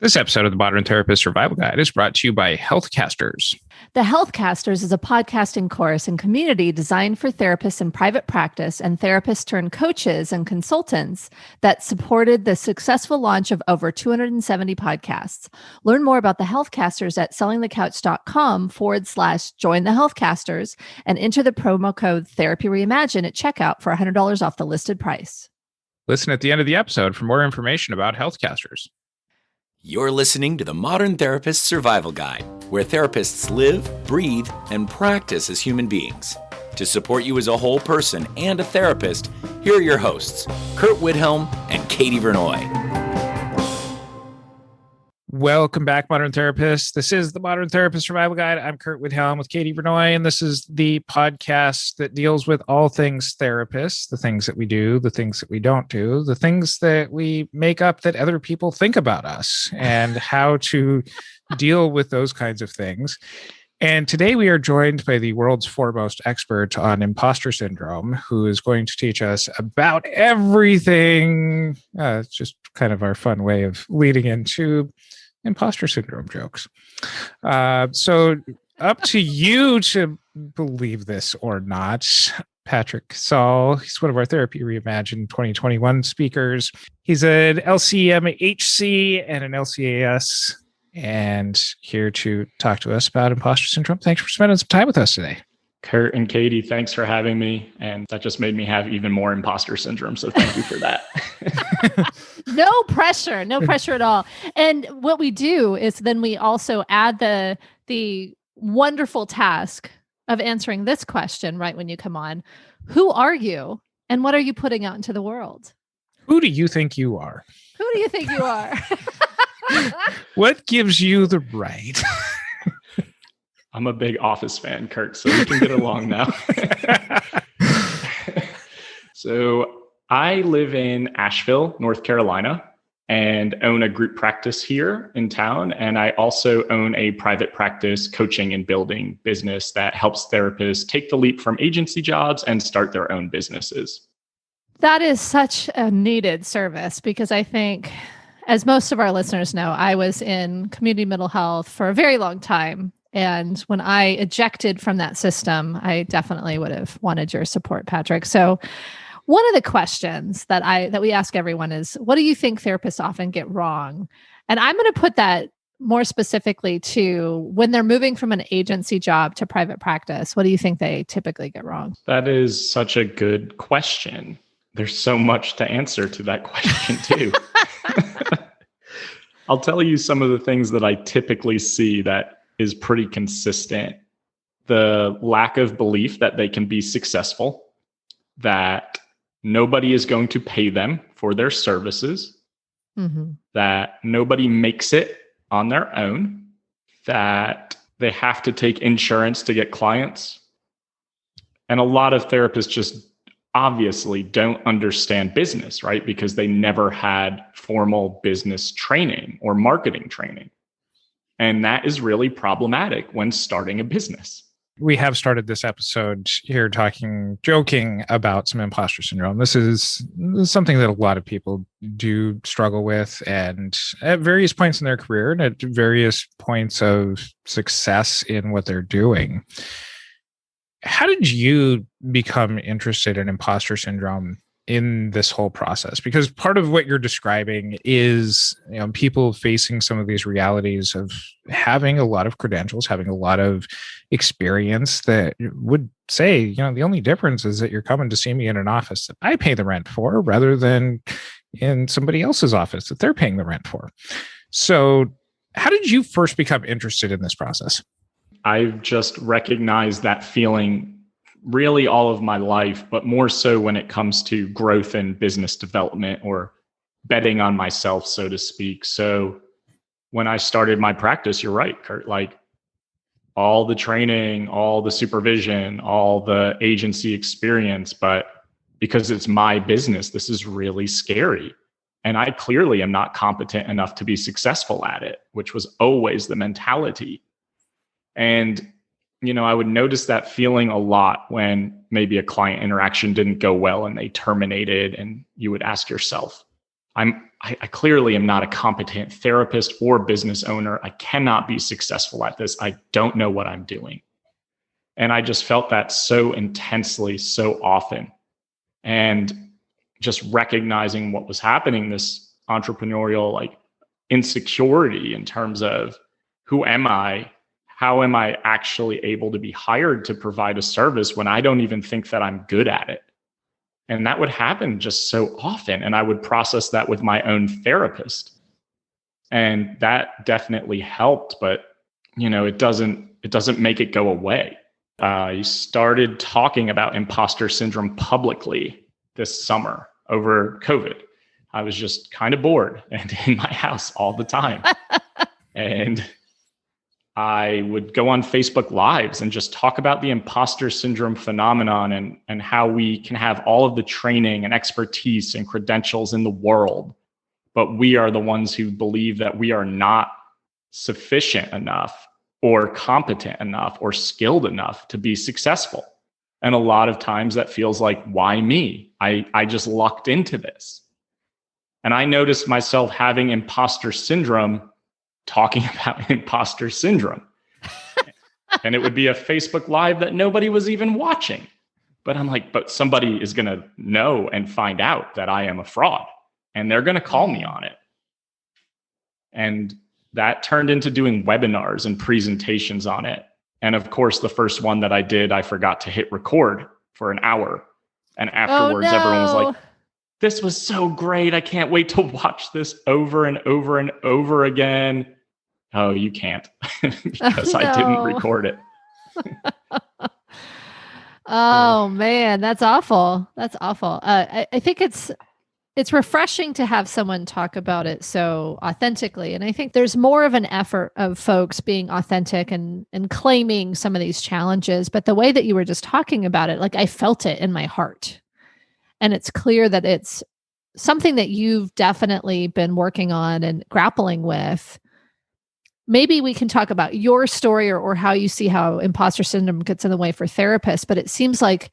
This episode of the Modern Therapist Survival Guide is brought to you by Healthcasters. The Healthcasters is a podcasting course and community designed for therapists in private practice and therapists turned coaches and consultants that supported the successful launch of over 270 podcasts. Learn more about the Healthcasters at sellingthecouch.com/join the Healthcasters and enter the promo code Therapy Reimagine at checkout for $100 off the listed price. Listen at the end of the episode for more information about Healthcasters. You're listening to the Modern Therapist Survival Guide, where therapists live, breathe, and practice as human beings. To support you as a whole person and a therapist, here are your hosts, Curt Widhalm and Katie Vernoy. Welcome back, Modern Therapists. This is the Modern Therapist Survival Guide. I'm Curt Widhalm with Katie Vernoy, and this is the podcast that deals with all things therapists, the things that we do, the things that we don't do, the things that we make up that other people think about us, and how to deal with those kinds of things. And today we are joined by the world's foremost expert on imposter syndrome, who is going to teach us about everything. It's just kind of our fun way of leading into imposter syndrome jokes. So up to you to believe this or not. Patrick Casale, he's one of our Therapy Reimagine 2021 speakers. He's an LCMHC and an LCAS, and here to talk to us about imposter syndrome. Thanks for spending some time with us today. Curt and Katie, thanks for having me. And that just made me have even more imposter syndrome. So thank you for that. No pressure at all. And what we do is then we also add the wonderful task of answering this question right when you come on. Who are you and what are you putting out into the world? Who do you think you are? Who do you think you are? What gives you the right? I'm a big Office fan, Curt, so we can get along now. So I live in Asheville, North Carolina, and own a group practice here in town. And I also own a private practice coaching and building business that helps therapists take the leap from agency jobs and start their own businesses. That is such a needed service because I think, as most of our listeners know, I was in community mental health for a very long time. And when I ejected from that system, I definitely would have wanted your support, Patrick. So one of the questions that we ask everyone is, what do you think therapists often get wrong? And I'm going to put that more specifically to when they're moving from an agency job to private practice. What do you think they typically get wrong? That is such a good question. There's so much to answer to that question too. I'll tell you some of the things that I typically see that is pretty consistent. The lack of belief that they can be successful, that nobody is going to pay them for their services, that nobody makes it on their own, that they have to take insurance to get clients. And a lot of therapists just obviously don't understand business, right? Because they never had formal business training or marketing training. And that is really problematic when starting a business. We have started this episode here joking about some imposter syndrome. This is something that a lot of people do struggle with, and at various points in their career and at various points of success in what they're doing. How did you become interested in imposter syndrome in this whole process? Because part of what you're describing is, people facing some of these realities of having a lot of credentials, having a lot of experience that would say, the only difference is that you're coming to see me in an office that I pay the rent for rather than in somebody else's office that they're paying the rent for. So how did you first become interested in this process? I've just recognized that feeling really all of my life, but more so when it comes to growth and business development or betting on myself, so to speak. So when I started my practice, you're right, Curt, like all the training, all the supervision, all the agency experience, but because it's my business, this is really scary. And I clearly am not competent enough to be successful at it, which was always the mentality. And I would notice that feeling a lot when maybe a client interaction didn't go well and they terminated, and you would ask yourself, I'm I clearly am not a competent therapist or business owner. I cannot be successful at this. I don't know what I'm doing. And I just felt that so intensely, so often. And just recognizing what was happening, this entrepreneurial like insecurity in terms of who am I? How am I actually able to be hired to provide a service when I don't even think that I'm good at it? And that would happen just so often. And I would process that with my own therapist. And that definitely helped, but it doesn't make it go away. I started talking about imposter syndrome publicly this summer over COVID. I was just kind of bored and in my house all the time. And I would go on Facebook Lives and just talk about the imposter syndrome phenomenon and how we can have all of the training and expertise and credentials in the world, but we are the ones who believe that we are not sufficient enough or competent enough or skilled enough to be successful. And a lot of times that feels like, why me? I just lucked into this. And I noticed myself having imposter syndrome talking about imposter syndrome. And it would be a Facebook Live that nobody was even watching. But I'm like, but somebody is going to know and find out that I am a fraud. And they're going to call me on it. And that turned into doing webinars and presentations on it. And of course, the first one that I did, I forgot to hit record for an hour. And afterwards, everyone was like, this was so great. I can't wait to watch this over and over and over again. Oh, you can't because I didn't record it. Oh man, that's awful. That's awful. I think it's refreshing to have someone talk about it so authentically. And I think there's more of an effort of folks being authentic and claiming some of these challenges. But the way that you were just talking about it, like I felt it in my heart. And it's clear that it's something that you've definitely been working on and grappling with. Maybe we can talk about your story or how you see how imposter syndrome gets in the way for therapists, but it seems like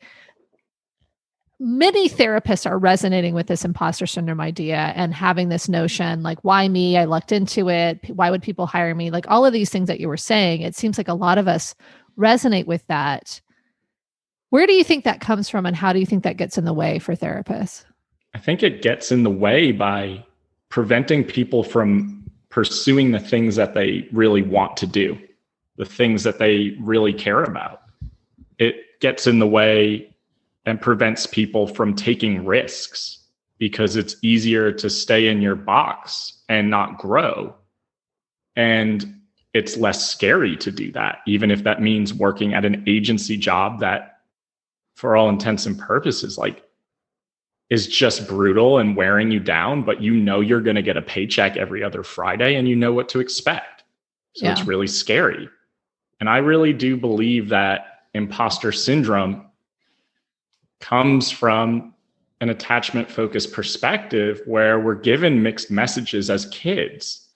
many therapists are resonating with this imposter syndrome idea and having this notion like, why me? I lucked into it. Why would people hire me? Like all of these things that you were saying, it seems like a lot of us resonate with that. Where do you think that comes from and how do you think that gets in the way for therapists? I think it gets in the way by preventing people from pursuing the things that they really want to do, the things that they really care about. It gets in the way and prevents people from taking risks because it's easier to stay in your box and not grow. And it's less scary to do that, even if that means working at an agency job that, for all intents and purposes, like is just brutal and wearing you down, but you're going to get a paycheck every other Friday and you know what to expect. So It's really scary. And I really do believe that imposter syndrome comes from an attachment focused perspective where we're given mixed messages as kids.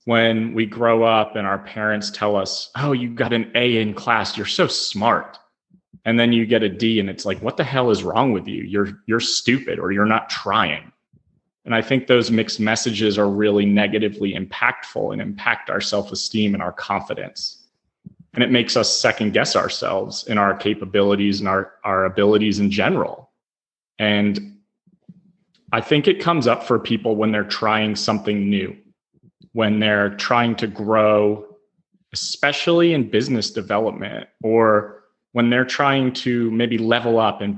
When we grow up and our parents tell us, oh, you got an A in class, you're so smart. And then you get a D and it's like, what the hell is wrong with you? You're stupid or you're not trying. And I think those mixed messages are really negatively impactful and impact our self-esteem and our confidence. And it makes us second guess ourselves in our capabilities and our abilities in general. And I think it comes up for people when they're trying something new, when they're trying to grow, especially in business development, or when they're trying to maybe level up and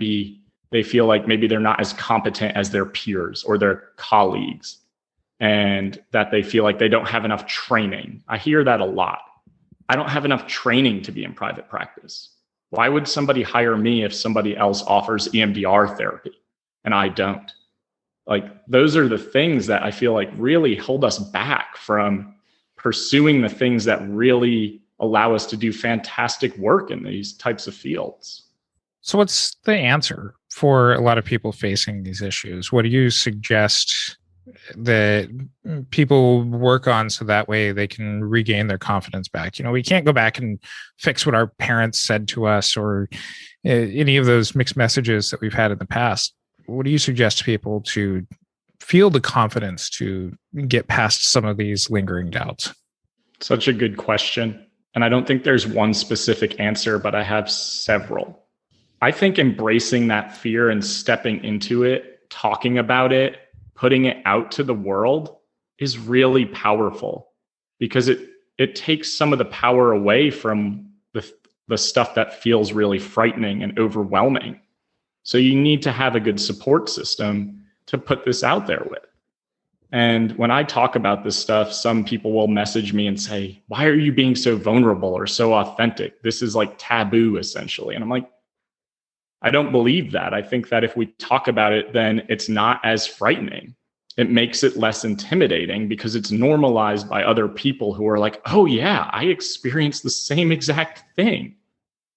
they feel like maybe they're not as competent as their peers or their colleagues, and that they feel like they don't have enough training. I hear that a lot. I don't have enough training to be in private practice. Why would somebody hire me if somebody else offers EMDR therapy and I don't? Like, those are the things that I feel like really hold us back from pursuing the things that really allow us to do fantastic work in these types of fields. So what's the answer for a lot of people facing these issues? What do you suggest that people work on so that way they can regain their confidence back? We can't go back and fix what our parents said to us or any of those mixed messages that we've had in the past. What do you suggest to people to feel the confidence to get past some of these lingering doubts? Such a good question. And I don't think there's one specific answer, but I have several. I think embracing that fear and stepping into it, talking about it, putting it out to the world is really powerful, because it takes some of the power away from the stuff that feels really frightening and overwhelming. So you need to have a good support system to put this out there with. And when I talk about this stuff, some people will message me and say, why are you being so vulnerable or so authentic? This is like taboo, essentially. And I'm like, I don't believe that. I think that if we talk about it, then it's not as frightening. It makes it less intimidating because it's normalized by other people who are like, oh yeah, I experienced the same exact thing.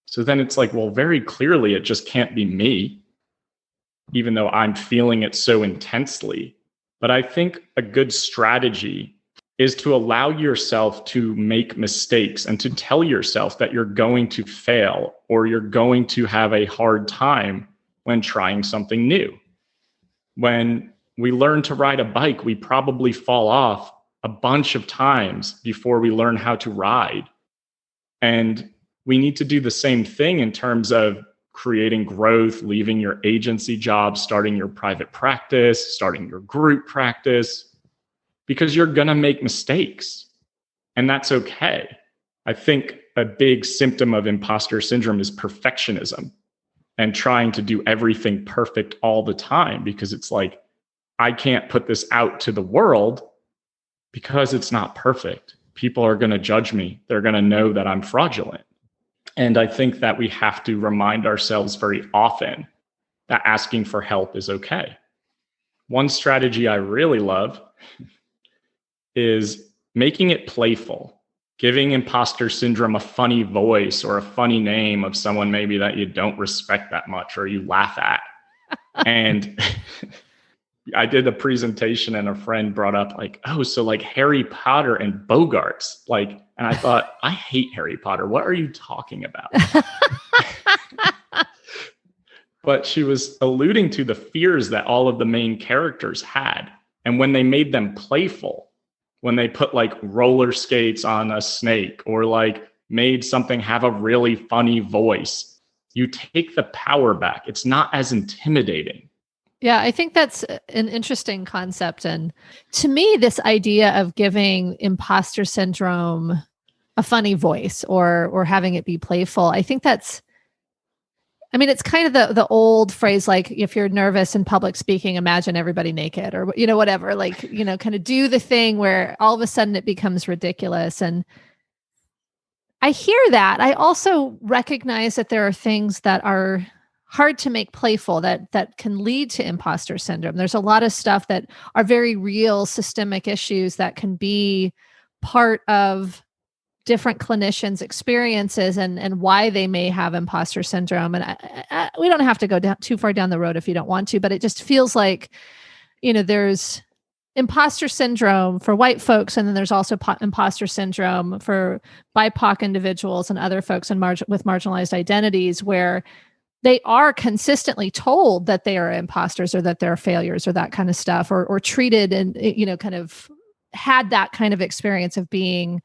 So then it's like, well, very clearly it just can't be me, even though I'm feeling it so intensely. But I think a good strategy is to allow yourself to make mistakes and to tell yourself that you're going to fail or you're going to have a hard time when trying something new. When we learn to ride a bike, we probably fall off a bunch of times before we learn how to ride. And we need to do the same thing in terms of creating growth, leaving your agency job, starting your private practice, starting your group practice, because you're going to make mistakes. And that's okay. I think a big symptom of imposter syndrome is perfectionism and trying to do everything perfect all the time, because it's like, I can't put this out to the world because it's not perfect. People are going to judge me. They're going to know that I'm fraudulent. And I think that we have to remind ourselves very often that asking for help is okay. One strategy I really love is making it playful, giving imposter syndrome a funny voice or a funny name of someone maybe that you don't respect that much or you laugh at. And I did a presentation and a friend brought up like, oh, so like Harry Potter and Bogarts, like, and I thought, I hate Harry Potter. What are you talking about? But she was alluding to the fears that all of the main characters had. And when they made them playful, when they put like roller skates on a snake or like made something have a really funny voice, you take the power back. It's not as intimidating. Yeah, I think that's an interesting concept. And to me, this idea of giving imposter syndrome a funny voice or having it be playful, I think that's, I mean, it's kind of the old phrase, like if you're nervous in public speaking, imagine everybody naked or, you know, whatever, like, you know, kind of do the thing where all of a sudden it becomes ridiculous. And I hear that. I also recognize that there are things that are hard to make playful that can lead to imposter syndrome. There's a lot of stuff that are very real systemic issues that can be part of different clinicians' experiences and why they may have imposter syndrome. And we don't have to go too far down the road if you don't want to, but it just feels like, you know, there's imposter syndrome for white folks, and then there's also imposter syndrome for BIPOC individuals and other folks with marginalized identities, where they are consistently told that they are imposters or that they're failures or that kind of stuff, or treated and, you know, kind of had that kind of experience of being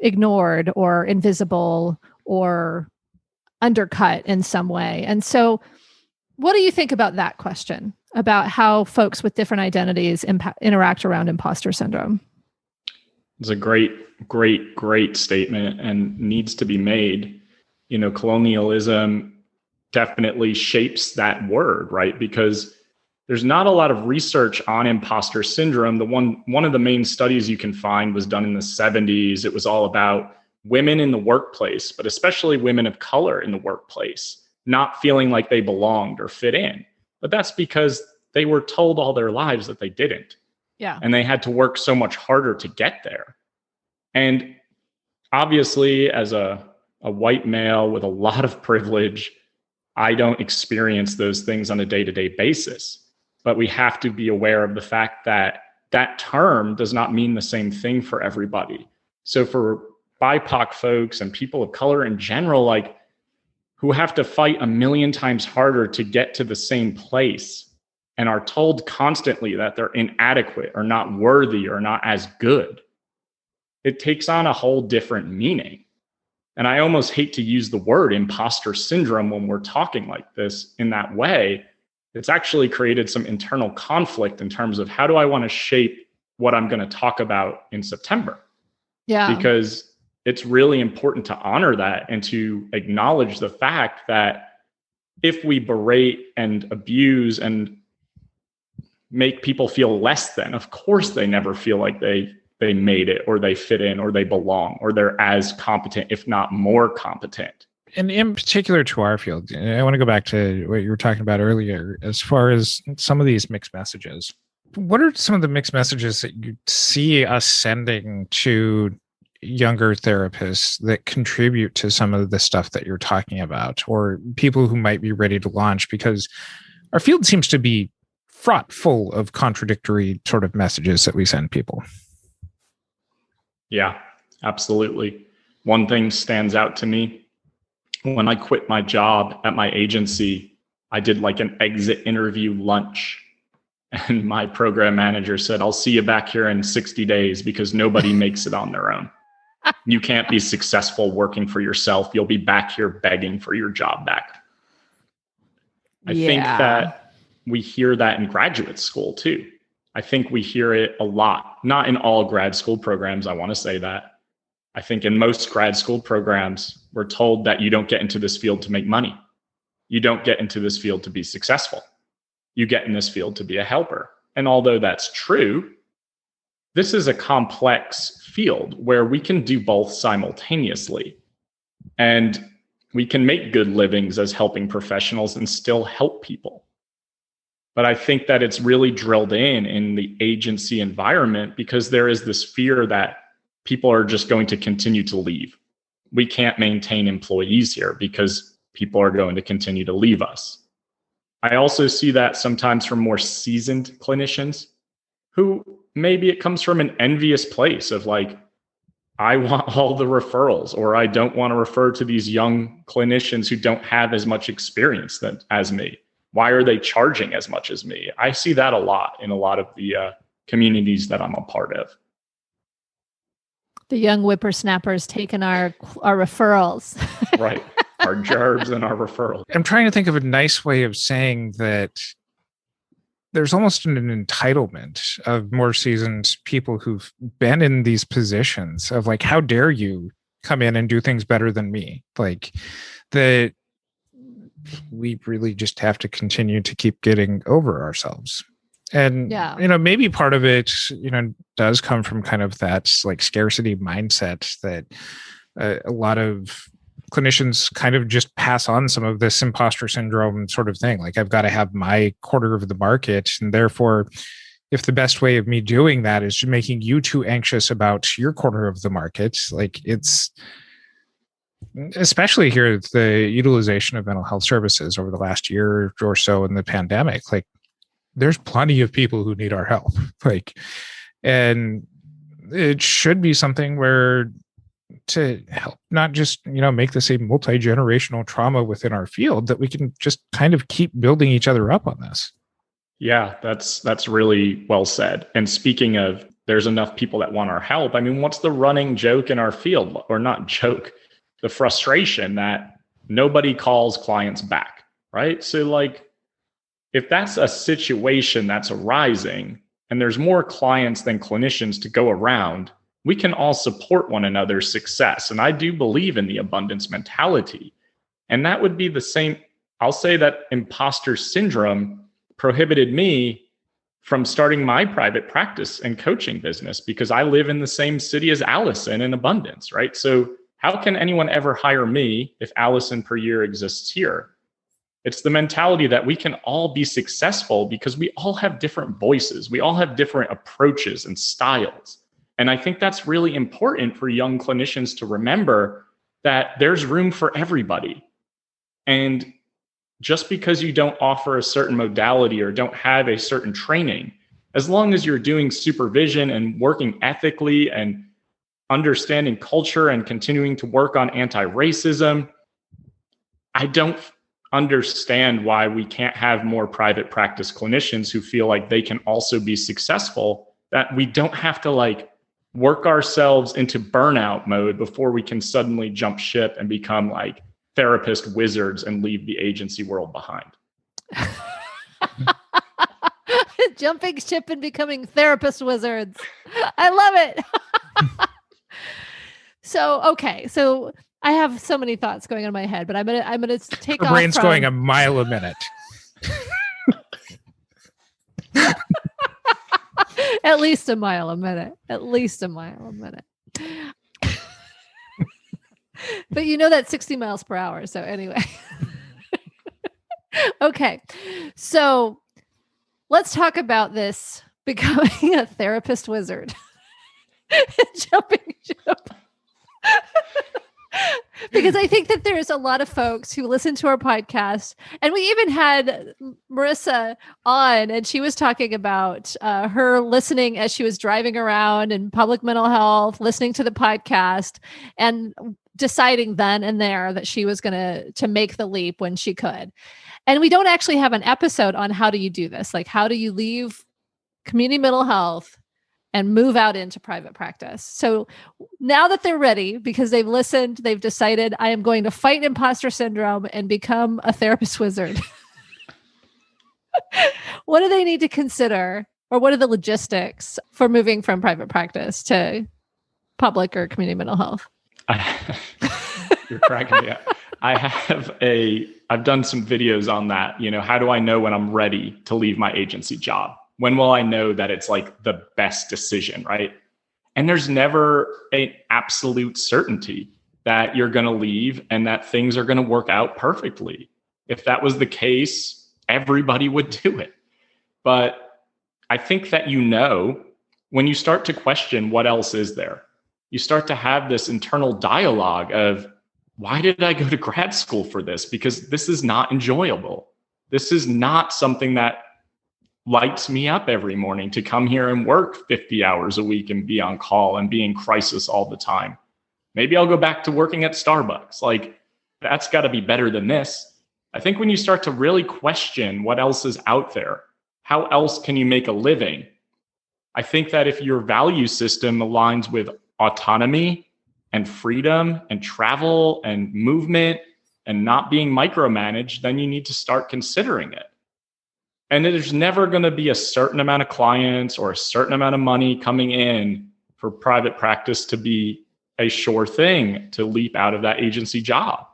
ignored or invisible or undercut in some way. And so what do you think about that question, about how folks with different identities interact around imposter syndrome? It's a great statement and needs to be made. You know, colonialism definitely shapes that word, right? Because there's not a lot of research on imposter syndrome. One of the main studies you can find was done in the 70s. It was all about women in the workplace, but especially women of color in the workplace, not feeling like they belonged or fit in. But that's because they were told all their lives that they didn't. Yeah. And they had to work so much harder to get there. And obviously, as a white male with a lot of privilege, I don't experience those things on a day-to-day basis. But we have to be aware of the fact that that term does not mean the same thing for everybody. So for BIPOC folks and people of color in general, like, who have to fight a million times harder to get to the same place, and are told constantly that they're inadequate or not worthy or not as good, it takes on a whole different meaning. And I almost hate to use the word imposter syndrome when we're talking like this in that way. It's actually created some internal conflict in terms of how do I want to shape what I'm going to talk about in September? Yeah. Because it's really important to honor that and to acknowledge the fact that if we berate and abuse and make people feel less than, of course they never feel like they made it or they fit in or they belong or they're as competent, if not more competent. And in particular to our field, I want to go back to what you were talking about earlier, as far as some of these mixed messages. What are some of the mixed messages that you see us sending to younger therapists that contribute to some of the stuff that you're talking about, or people who might be ready to launch? Because our field seems to be fraught full of contradictory sort of messages that we send people. Yeah, absolutely. One thing stands out to me. When I quit my job at my agency, I did like an exit interview lunch. And my program manager said, I'll see you back here in 60 days because nobody makes it on their own. You can't be successful working for yourself. You'll be back here begging for your job back. I think that we hear that in graduate school too. I think we hear it a lot, not in all grad school programs. I want to say that. I think in most grad school programs, we're told that you don't get into this field to make money. You don't get into this field to be successful. You get in this field to be a helper. And although that's true, this is a complex field where we can do both simultaneously. And we can make good livings as helping professionals and still help people. But I think that it's really drilled in the agency environment because there is this fear that people are just going to continue to leave. We can't maintain employees here because people are going to continue to leave us. I also see that sometimes from more seasoned clinicians who maybe it comes from an envious place of like, I want all the referrals, or I don't want to refer to these young clinicians who don't have as much experience as me. Why are they charging as much as me? I see that a lot in a lot of the communities that I'm a part of. The young whippersnappers taking our referrals. Right. Our gerbs and our referrals. I'm trying to think of a nice way of saying that there's almost an entitlement of more seasoned people who've been in these positions of like, how dare you come in and do things better than me? Like that we really just have to continue to keep getting over ourselves. And, maybe part of it, does come from kind of that like scarcity mindset that a lot of clinicians kind of just pass on some of this imposter syndrome sort of thing. Like I've got to have my quarter of the market. And therefore, if the best way of me doing that is making you too anxious about your quarter of the market, like it's, especially here, the utilization of mental health services over the last year or so in the pandemic, like there's plenty of people who need our help. Like, and it should be something where to help not just, make this a multi-generational trauma within our field, that we can just kind of keep building each other up on this. Yeah, that's really well said. And speaking of, there's enough people that want our help. I mean, what's the running joke in our field, or not joke, the frustration that nobody calls clients back, right? So like, if that's a situation that's arising and there's more clients than clinicians to go around, we can all support one another's success. And I do believe in the abundance mentality. And that would be the same. I'll say that imposter syndrome prohibited me from starting my private practice and coaching business because I live in the same city as Allison in abundance, right? So how can anyone ever hire me if Allison per year exists here? It's the mentality that we can all be successful because we all have different voices. We all have different approaches and styles. And I think that's really important for young clinicians to remember that there's room for everybody. And just because you don't offer a certain modality or don't have a certain training, as long as you're doing supervision and working ethically and understanding culture and continuing to work on anti-racism, understand why we can't have more private practice clinicians who feel like they can also be successful, that we don't have to like work ourselves into burnout mode before we can suddenly jump ship and become like therapist wizards and leave the agency world behind. Jumping ship and becoming therapist wizards. I love it. So I have so many thoughts going on in my head, but I'm gonna take Her off. brain's going a mile a minute. At least a mile a minute. At least a mile a minute. But you know that's 60 miles per hour. So anyway. Okay. So let's talk about this becoming a therapist wizard. Jumping ship. Because I think that there's a lot of folks who listen to our podcast, and we even had Marissa on, and she was talking about her listening as she was driving around in public mental health, listening to the podcast, and deciding then and there that she was going to make the leap when she could. And we don't actually have an episode on how do you do this? Like, how do you leave community mental health and move out into private practice? So now that they're ready, because they've listened, they've decided, I am going to fight imposter syndrome and become a therapist wizard. What do they need to consider, or what are the logistics for moving from private practice to public or community mental health? You're cracking me up. I've done some videos on that. You know, how do I know when I'm ready to leave my agency job? When will I know that it's like the best decision, right? And there's never an absolute certainty that you're going to leave and that things are going to work out perfectly. If that was the case, everybody would do it. But I think that, you know, when you start to question what else is there, you start to have this internal dialogue of, why did I go to grad school for this? Because this is not enjoyable. This is not something that lights me up every morning to come here and work 50 hours a week and be on call and be in crisis all the time. Maybe I'll go back to working at Starbucks. Like, that's got to be better than this. I think when you start to really question what else is out there, how else can you make a living? I think that if your value system aligns with autonomy and freedom and travel and movement and not being micromanaged, then you need to start considering it. And there's never going to be a certain amount of clients or a certain amount of money coming in for private practice to be a sure thing to leap out of that agency job.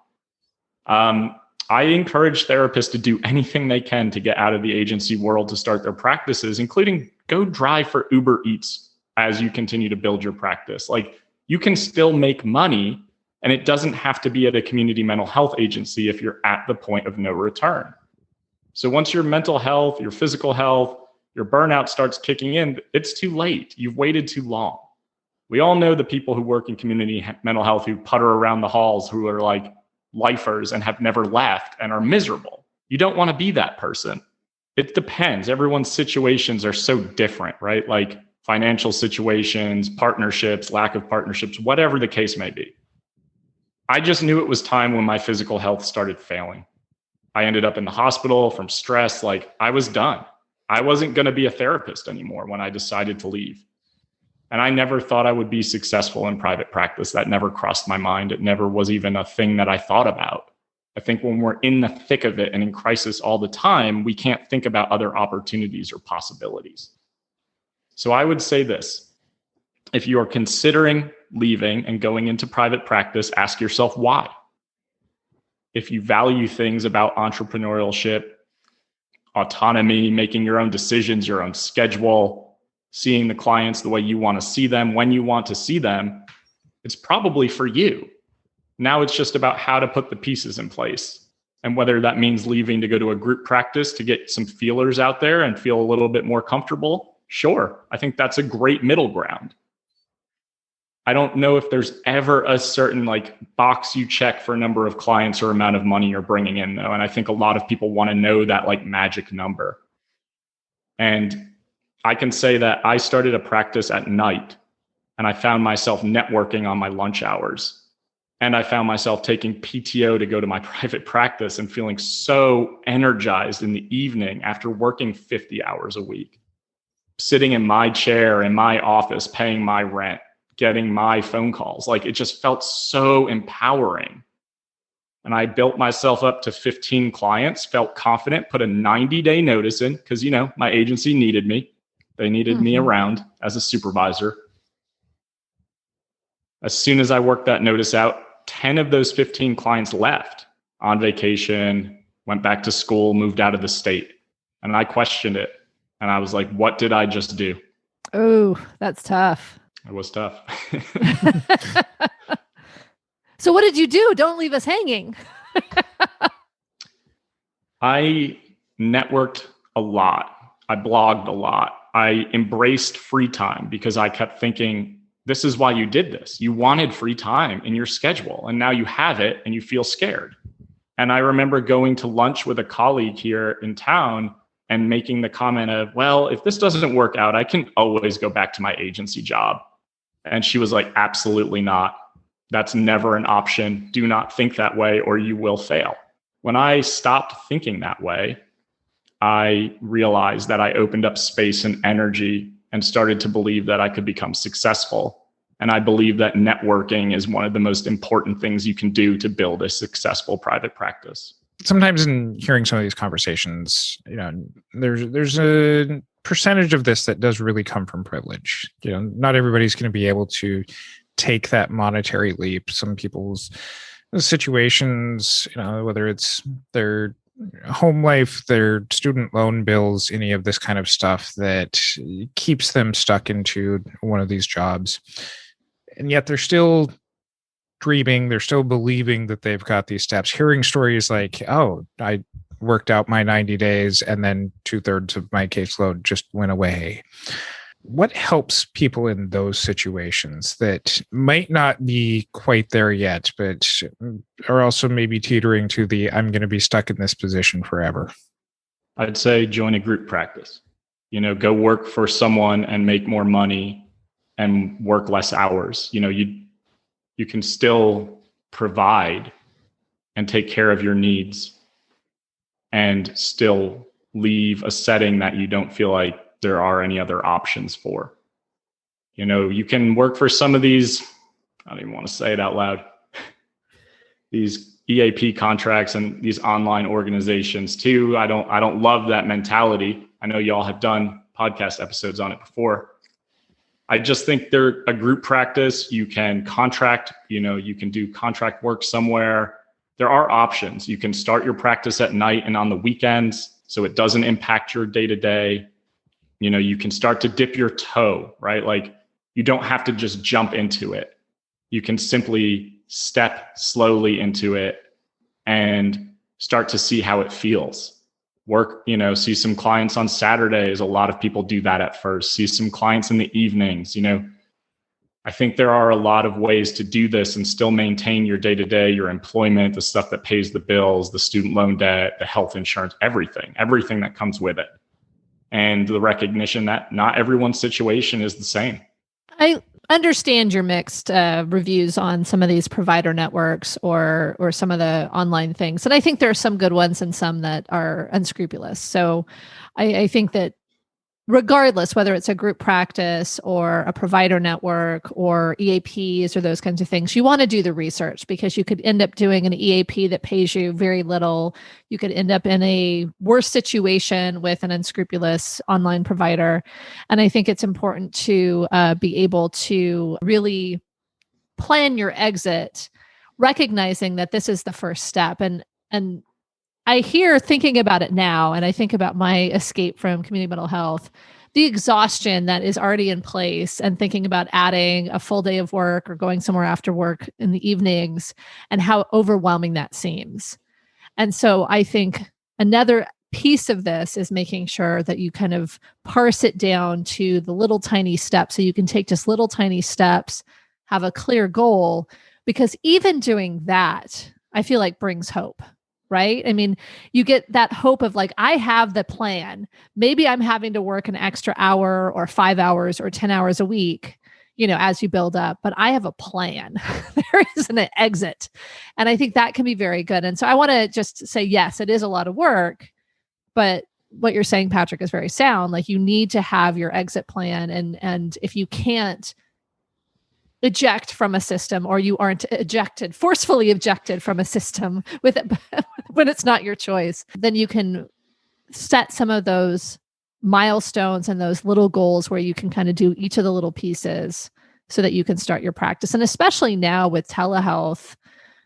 I encourage therapists to do anything they can to get out of the agency world to start their practices, including go drive for Uber Eats as you continue to build your practice. Like, you can still make money, and it doesn't have to be at a community mental health agency if you're at the point of no return. So once your mental health, your physical health, your burnout starts kicking in, it's too late. You've waited too long. We all know the people who work in community mental health who putter around the halls, who are like lifers and have never left and are miserable. You don't want to be that person. It depends. Everyone's situations are so different, right? Like financial situations, partnerships, lack of partnerships, whatever the case may be. I just knew it was time when my physical health started failing. I ended up in the hospital from stress. Like, I was done. I wasn't going to be a therapist anymore when I decided to leave. And I never thought I would be successful in private practice. That never crossed my mind. It never was even a thing that I thought about. I think when we're in the thick of it and in crisis all the time, we can't think about other opportunities or possibilities. So I would say this: if you are considering leaving and going into private practice, ask yourself why. If you value things about entrepreneurship, autonomy, making your own decisions, your own schedule, seeing the clients the way you want to see them, when you want to see them, it's probably for you. Now it's just about how to put the pieces in place. And whether that means leaving to go to a group practice to get some feelers out there and feel a little bit more comfortable, sure. I think that's a great middle ground. I don't know if there's ever a certain like box you check for a number of clients or amount of money you're bringing in, though. And I think a lot of people want to know that like magic number. And I can say that I started a practice at night and I found myself networking on my lunch hours. And I found myself taking PTO to go to my private practice and feeling so energized in the evening after working 50 hours a week, sitting in my chair in my office, paying my rent, getting my phone calls. Like, it just felt so empowering. And I built myself up to 15 clients, felt confident, put a 90-day notice in because, my agency needed me. They needed me around as a supervisor. As soon as I worked that notice out, 10 of those 15 clients left on vacation, went back to school, moved out of the state. And I questioned it. And I was like, what did I just do? Oh, that's tough. It was tough. So what did you do? Don't leave us hanging. I networked a lot. I blogged a lot. I embraced free time because I kept thinking, this is why you did this. You wanted free time in your schedule, and now you have it and you feel scared. And I remember going to lunch with a colleague here in town and making the comment of, well, if this doesn't work out, I can always go back to my agency job. And she was like, absolutely not. That's never an option. Do not think that way or you will fail. When I stopped thinking that way, I realized that I opened up space and energy and started to believe that I could become successful. And I believe that networking is one of the most important things you can do to build a successful private practice. Sometimes in hearing some of these conversations, there's a percentage of this that does really come from privilege. Not everybody's going to be able to take that monetary leap. Some people's situations, whether it's their home life, their student loan bills, any of this kind of stuff that keeps them stuck into one of these jobs. And yet they're still dreaming, they're still believing that they've got these steps. Hearing stories like, oh, I worked out my 90 days and then 2/3 of my caseload just went away. What helps people in those situations that might not be quite there yet, but are also maybe teetering to the, I'm going to be stuck in this position forever? I'd say join a group practice. Go work for someone and make more money and work less hours. You can still provide and take care of your needs and still leave a setting that you don't feel like there are any other options for. You can work for some of these, I don't even want to say it out loud, these EAP contracts and these online organizations too. I don't love that mentality. I know y'all have done podcast episodes on it before. I just think they're a group practice. You can contract, you can do contract work somewhere. There are options. You can start your practice at night and on the weekends so it doesn't impact your day-to-day. You can start to dip your toe, right? Like, you don't have to just jump into it. You can simply step slowly into it and start to see how it feels. Work, see some clients on Saturdays. A lot of people do that at first. See some clients in the evenings. I think there are a lot of ways to do this and still maintain your day-to-day, your employment, the stuff that pays the bills, the student loan debt, the health insurance, everything that comes with it. And the recognition that not everyone's situation is the same. I understand your mixed reviews on some of these provider networks or some of the online things. And I think there are some good ones and some that are unscrupulous. So I think that regardless, whether it's a group practice or a provider network or EAPs or those kinds of things, you want to do the research, because you could end up doing an EAP that pays you very little. You could end up in a worse situation with an unscrupulous online provider. And I think it's important to be able to really plan your exit, recognizing that this is the first step. And I hear, thinking about it now, and I think about my escape from community mental health, the exhaustion that is already in place, and thinking about adding a full day of work or going somewhere after work in the evenings, and how overwhelming that seems. And so I think another piece of this is making sure that you kind of parse it down to the little tiny steps, so you can take just little tiny steps, have a clear goal, because even doing that, I feel like brings hope. Right? I mean, you get that hope of like, I have the plan. Maybe I'm having to work an extra hour or 5 hours or 10 hours a week. as you build up, but I have a plan. There isn't an exit. And I think that can be very good. And so I want to just say, yes, it is a lot of work, but what you're saying, Patrick, is very sound. Like, you need to have your exit plan. And if you can't eject from a system, or you aren't forcefully ejected from a system with it when it's not your choice, then you can set some of those milestones and those little goals where you can kind of do each of the little pieces so that you can start your practice. And especially now with telehealth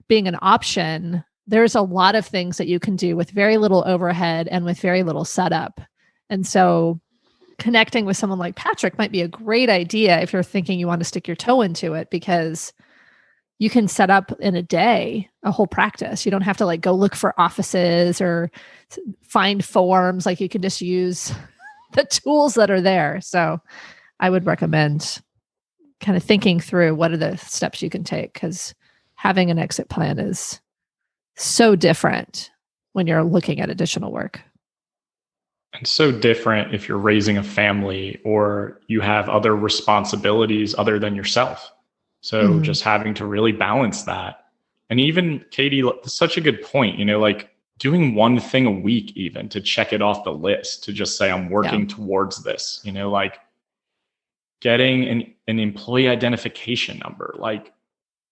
being an option, there's a lot of things that you can do with very little overhead and with very little setup. And so connecting with someone like Patrick might be a great idea if you're thinking you want to stick your toe into it, because you can set up in a day a whole practice. You don't have to like go look for offices or find forms. Like, you can just use the tools that are there. So I would recommend kind of thinking through what are the steps you can take, because having an exit plan is so different when you're looking at additional work. And so different if you're raising a family or you have other responsibilities other than yourself. So just having to really balance that. And even Katie, such a good point, like doing one thing a week, even to check it off the list, to just say, I'm working towards this, like getting an employee identification number, like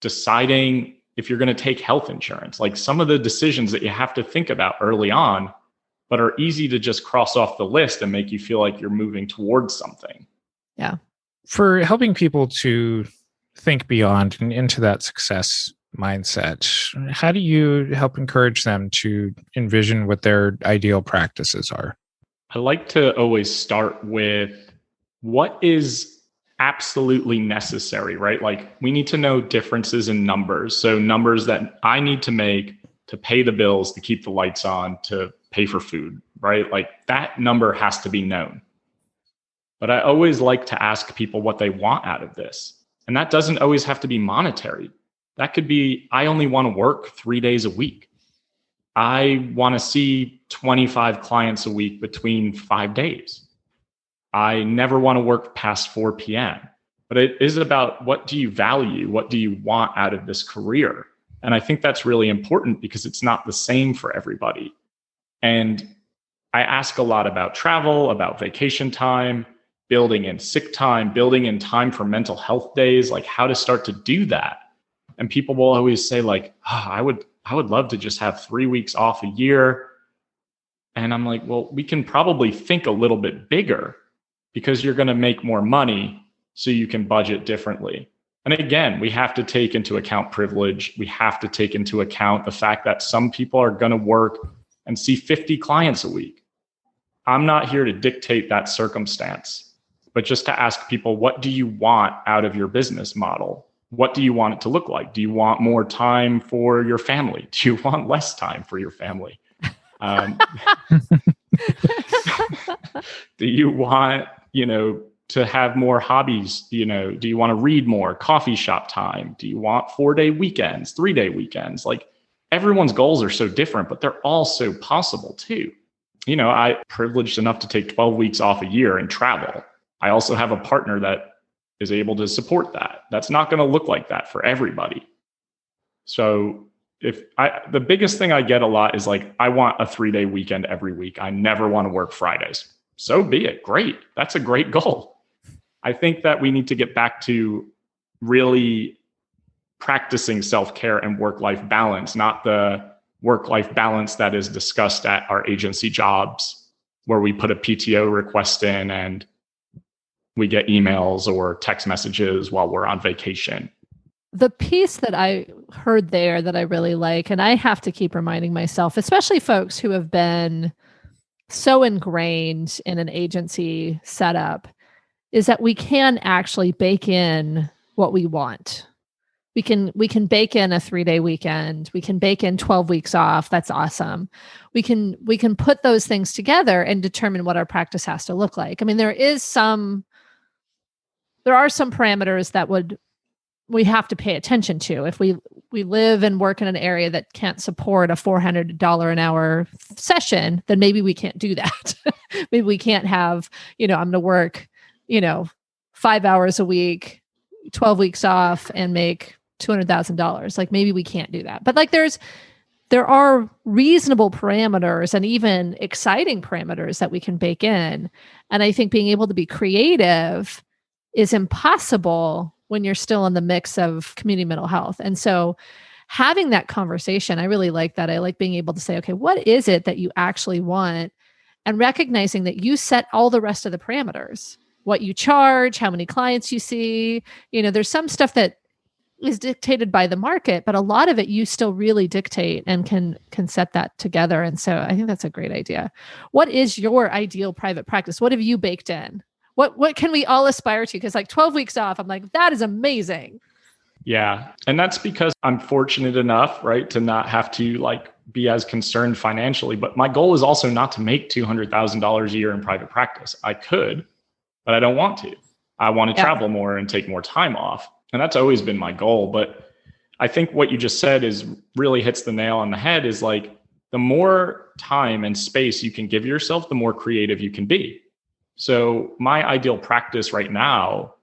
deciding if you're going to take health insurance, like some of the decisions that you have to think about early on, but are easy to just cross off the list and make you feel like you're moving towards something. Yeah. For helping people to think beyond and into that success mindset, how do you help encourage them to envision what their ideal practices are? I like to always start with what is absolutely necessary, right? Like, we need to know differences in numbers. So numbers that I need to make to pay the bills, to keep the lights on, to pay for food, right? Like, that number has to be known. But I always like to ask people what they want out of this. And that doesn't always have to be monetary. That could be, I only want to work 3 days a week. I want to see 25 clients a week between 5 days. I never want to work past 4 p.m. But it is about, what do you value? What do you want out of this career? And I think that's really important, because it's not the same for everybody. And I ask a lot about travel, about vacation time, building in sick time, building in time for mental health days, like how to start to do that. And people will always say like, I would love to just have 3 weeks off a year. And I'm like, well, we can probably think a little bit bigger, because you're going to make more money, so you can budget differently. And again, we have to take into account privilege. We have to take into account the fact that some people are going to work and see 50 clients a week. I'm not here to dictate that circumstance, but just to ask people, what do you want out of your business model? What do you want it to look like? Do you want more time for your family? Do you want less time for your family? Do you want, to have more hobbies? Do you want to read more? Coffee shop time? Do you want 4-day weekends, 3-day weekends? Like, everyone's goals are so different, but they're all so possible too. I'm privileged enough to take 12 weeks off a year and travel. I also have a partner that is able to support that. That's not going to look like that for everybody. So the biggest thing I get a lot is like, I want a 3-day weekend every week. I never want to work Fridays. So be it. Great. That's a great goal. I think that we need to get back to really practicing self-care and work-life balance, not the work-life balance that is discussed at our agency jobs, where we put a PTO request in and we get emails or text messages while we're on vacation. The piece that I heard there that I really like, and I have to keep reminding myself, especially folks who have been so ingrained in an agency setup, is that we can actually bake in what we want. We can bake in a 3-day weekend. We can bake in 12 weeks off. That's awesome. We can put those things together and determine what our practice has to look like. I mean, there are some parameters that we have to pay attention to. If we live and work in an area that can't support a $400 an hour session, then maybe we can't do that. Maybe we can't have, I'm going to work, 5 hours a week, 12 weeks off and make $200,000. Like maybe we can't do that. But like there are reasonable parameters and even exciting parameters that we can bake in. And I think being able to be creative is impossible when you're still in the mix of community mental health. And so having that conversation, I really like that. I like being able to say, okay, what is it that you actually want? And recognizing that you set all the rest of the parameters, what you charge, how many clients you see. There's some stuff that is dictated by the market, but a lot of it you still really dictate and can set that together. And so I think that's a great idea. What is your ideal private practice? What have you baked in? What can we all aspire to? Because like 12 weeks off, I'm like, that is amazing. Yeah. And that's because I'm fortunate enough, right, to not have to like be as concerned financially. But my goal is also not to make $200,000 a year in private practice. I could, but I don't want to. I want to travel more and take more time off. And that's always been my goal. But I think what you just said really hits the nail on the head is like the more time and space you can give yourself, the more creative you can be. So my ideal practice right now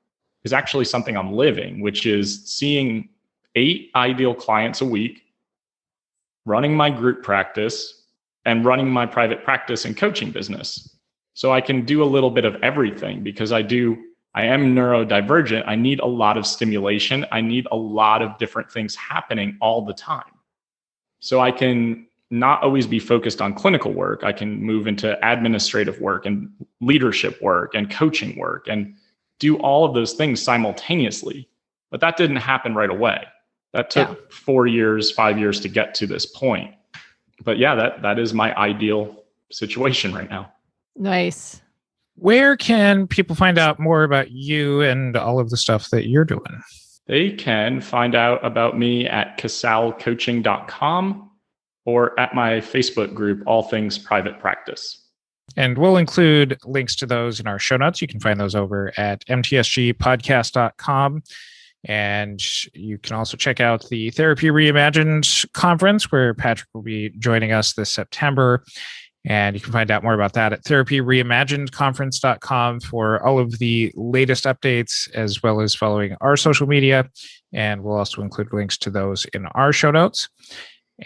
is actually something I'm living, which is seeing 8 ideal clients a week, running my group practice, and running my private practice and coaching business. So I can do a little bit of everything because I am neurodivergent. I need a lot of stimulation. I need a lot of different things happening all the time. So I can not always be focused on clinical work. I can move into administrative work and leadership work and coaching work and do all of those things simultaneously. But that didn't happen right away. That took 4 years, 5 years to get to this point. But yeah, that is my ideal situation right now. Nice. Where can people find out more about you and all of the stuff that you're doing? They can find out about me at casalecoaching.com or at my Facebook group, All Things Private Practice. And we'll include links to those in our show notes. You can find those over at mtsgpodcast.com. And you can also check out the Therapy Reimagined conference where Patrick will be joining us this September. And you can find out more about that at therapyreimaginedconference.com for all of the latest updates, as well as following our social media. And we'll also include links to those in our show notes.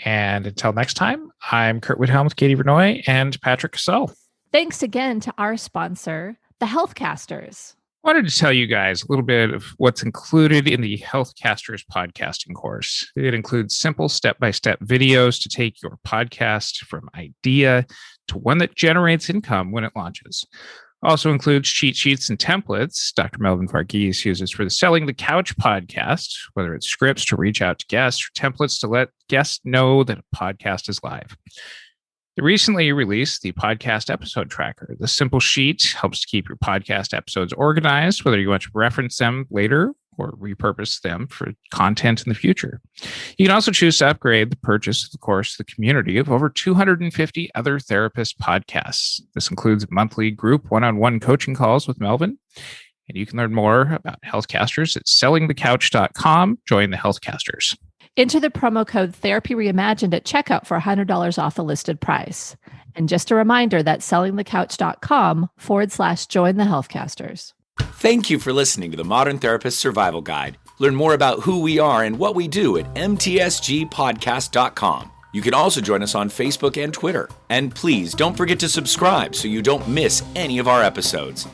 And until next time, I'm Curt Widhalm with Katie Vernoy and Patrick Casale. Thanks again to our sponsor, the Healthcasters. I wanted to tell you guys a little bit of what's included in the Healthcasters podcasting course. It includes simple step-by-step videos to take your podcast from idea to one that generates income when it launches. Also includes cheat sheets and templates Dr. Melvin Varghese uses for the Selling the Couch podcast, whether it's scripts to reach out to guests or templates to let guests know that a podcast is live. They recently released the podcast episode tracker. The simple sheet helps to keep your podcast episodes organized, whether you want to reference them later or repurpose them for content in the future. You can also choose to upgrade the purchase of the course to the community of over 250 other therapist podcasts. This includes monthly group one-on-one coaching calls with Melvin. And you can learn more about Healthcasters at sellingthecouch.com. Join the Healthcasters. Enter the promo code Therapy Reimagined at checkout for $100 off the listed price. And just a reminder that sellingthecouch.com/join the Healthcasters. Thank you for listening to the Modern Therapist Survival Guide. Learn more about who we are and what we do at mtsgpodcast.com. You can also join us on Facebook and Twitter. And please don't forget to subscribe so you don't miss any of our episodes.